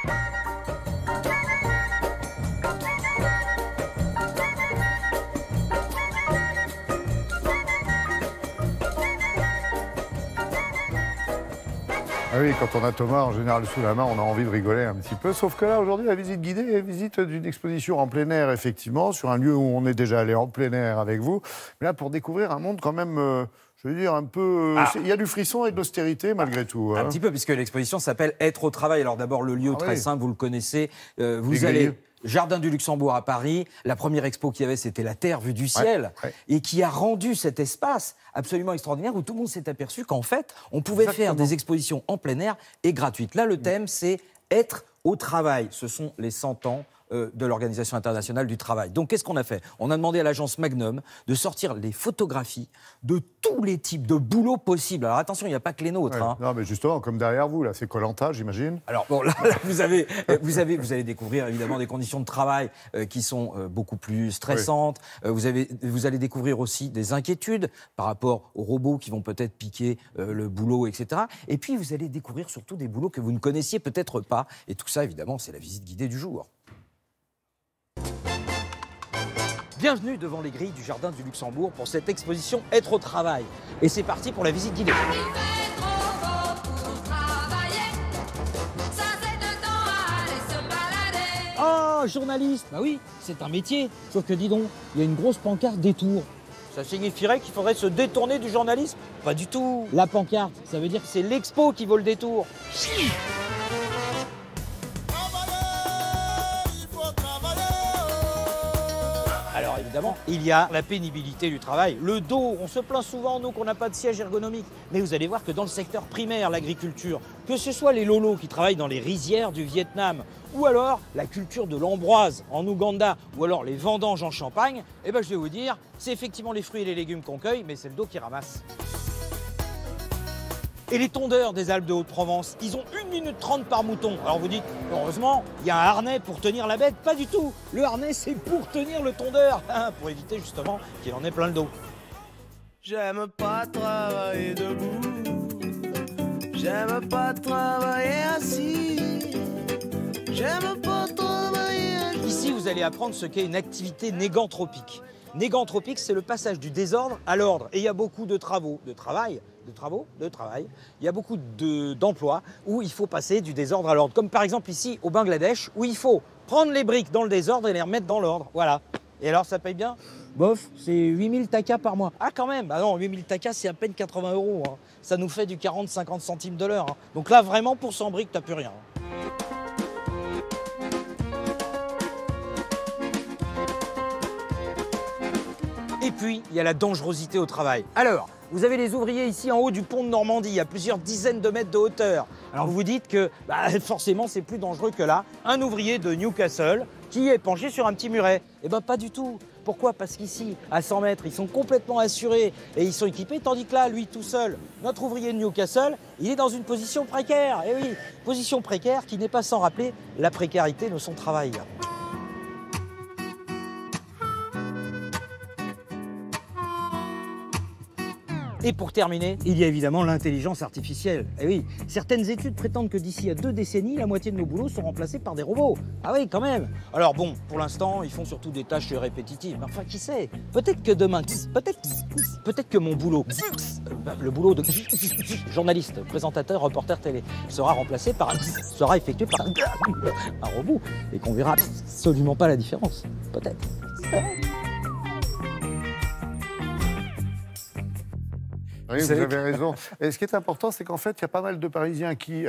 Ah oui, quand on a Thomas en général sous la main, on a envie de rigoler un petit peu. Sauf que là, aujourd'hui, la visite guidée est visite d'une exposition en plein air, effectivement, sur un lieu où on est déjà allé en plein air avec vous. Mais là, pour découvrir un monde quand même, je veux dire, un peu... Il y a du frisson et de l'austérité, malgré tout. Un petit peu, puisque l'exposition s'appelle « Être au travail ». Alors d'abord, le lieu très simple, vous le connaissez. Vous allez... Jardin du Luxembourg à Paris, la première expo qu'il y avait, c'était la Terre vue du ciel, et qui a rendu cet espace absolument extraordinaire où tout le monde s'est aperçu qu'en fait, on pouvait faire des expositions en plein air et gratuites. Là, le thème, c'est être au travail. Ce sont les 100 ans de l'Organisation internationale du travail. Donc, qu'est-ce qu'on a fait? On a demandé à l'agence Magnum de sortir les photographies de tous les types de boulots possibles. Alors, attention, il n'y a pas que les nôtres. Ouais. Hein. Non, mais justement, comme derrière vous, là, c'est Koh-Lanta, j'imagine. Alors, bon, là vous allez découvrir, évidemment, des conditions de travail qui sont beaucoup plus stressantes. Vous allez découvrir aussi des inquiétudes par rapport aux robots qui vont peut-être piquer le boulot, etc. Et puis, vous allez découvrir surtout des boulots que vous ne connaissiez peut-être pas. Et tout ça, évidemment, c'est la visite guidée du jour. Bienvenue devant les grilles du Jardin du Luxembourg pour cette exposition Être au travail. Et c'est parti pour la visite guidée. Oh, journaliste! Bah oui, c'est un métier. Sauf que dis donc, il y a une grosse pancarte détour. Ça signifierait qu'il faudrait se détourner du journalisme? Pas du tout. La pancarte, ça veut dire que c'est l'expo qui vaut le détour. Alors évidemment, il y a la pénibilité du travail, le dos. On se plaint souvent, nous, qu'on n'a pas de siège ergonomique. Mais vous allez voir que dans le secteur primaire, l'agriculture, que ce soit les lolos qui travaillent dans les rizières du Vietnam, ou alors la culture de l'ambroise en Ouganda, ou alors les vendanges en Champagne, eh ben, je vais vous dire, c'est effectivement les fruits et les légumes qu'on cueille, mais c'est le dos qui ramasse. Et les tondeurs des Alpes de Haute-Provence, ils ont 1 minute 30 par mouton. Alors vous dites, heureusement, il y a un harnais pour tenir la bête. Pas du tout. Le harnais, c'est pour tenir le tondeur, pour éviter justement qu'il en ait plein le dos. J'aime pas travailler debout, j'aime pas travailler assis, j'aime pas travailler assis. Ici, vous allez apprendre ce qu'est une activité négantropique. Négantropique, c'est le passage du désordre à l'ordre. Et il y a beaucoup de travaux, de travail. Il y a beaucoup d'emplois où il faut passer du désordre à l'ordre. Comme par exemple ici au Bangladesh, où il faut prendre les briques dans le désordre et les remettre dans l'ordre. Voilà. Et alors, ça paye bien? Bof, c'est 8000 takas par mois. Ah, quand même? Bah non, 8000 takas, c'est à peine 80 €. Hein. Ça nous fait du 40-50 centimes de l'heure. Hein. Donc là, vraiment, pour 100 briques, t'as plus rien. Et puis, il y a la dangerosité au travail. Alors, vous avez les ouvriers ici en haut du pont de Normandie, à plusieurs dizaines de mètres de hauteur. Alors vous vous dites que forcément c'est plus dangereux que là, un ouvrier de Newcastle qui est penché sur un petit muret. Eh bien pas du tout. Pourquoi? Parce qu'ici, à 100 mètres, ils sont complètement assurés et ils sont équipés, tandis que là, lui tout seul, notre ouvrier de Newcastle, il est dans une position précaire. Eh oui, position précaire qui n'est pas sans rappeler la précarité de son travail. Et pour terminer, il y a évidemment l'intelligence artificielle. Eh oui, certaines études prétendent que d'ici à 2 décennies, la moitié de nos boulots sont remplacés par des robots. Ah oui, quand même. Alors bon, pour l'instant, ils font surtout des tâches répétitives. Mais enfin, qui sait? Peut-être que demain, peut-être que mon boulot, le boulot de journaliste, présentateur, reporter télé, sera effectué par un robot et qu'on verra absolument pas la différence. Peut-être. Oui, vous avez raison. Et ce qui est important, c'est qu'en fait, il y a pas mal de Parisiens qui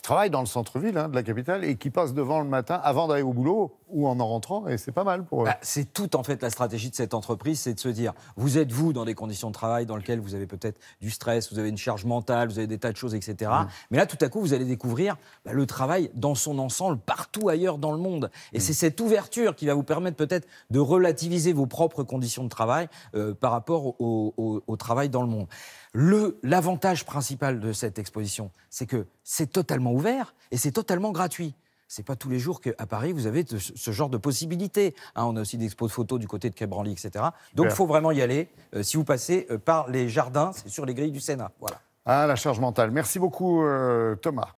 travaillent dans le centre-ville de la capitale et qui passent devant le matin avant d'aller au boulot ou en rentrant, et c'est pas mal pour eux. C'est tout en fait la stratégie de cette entreprise, c'est de se dire, vous êtes vous dans des conditions de travail dans lesquelles vous avez peut-être du stress, vous avez une charge mentale, vous avez des tas de choses, etc. Mais là, tout à coup, vous allez découvrir le travail dans son ensemble, partout ailleurs dans le monde. Et c'est cette ouverture qui va vous permettre peut-être de relativiser vos propres conditions de travail par rapport au travail dans le monde. L'avantage principal de cette exposition, c'est que c'est totalement ouvert et c'est totalement gratuit. C'est pas tous les jours qu'à Paris, vous avez ce genre de possibilités. On a aussi des expos de photos du côté de Quai Branly, etc. Donc, il faut vraiment y aller. Si vous passez par les jardins, c'est sur les grilles du Sénat. Voilà. Ah, la charge mentale. Merci beaucoup, Thomas.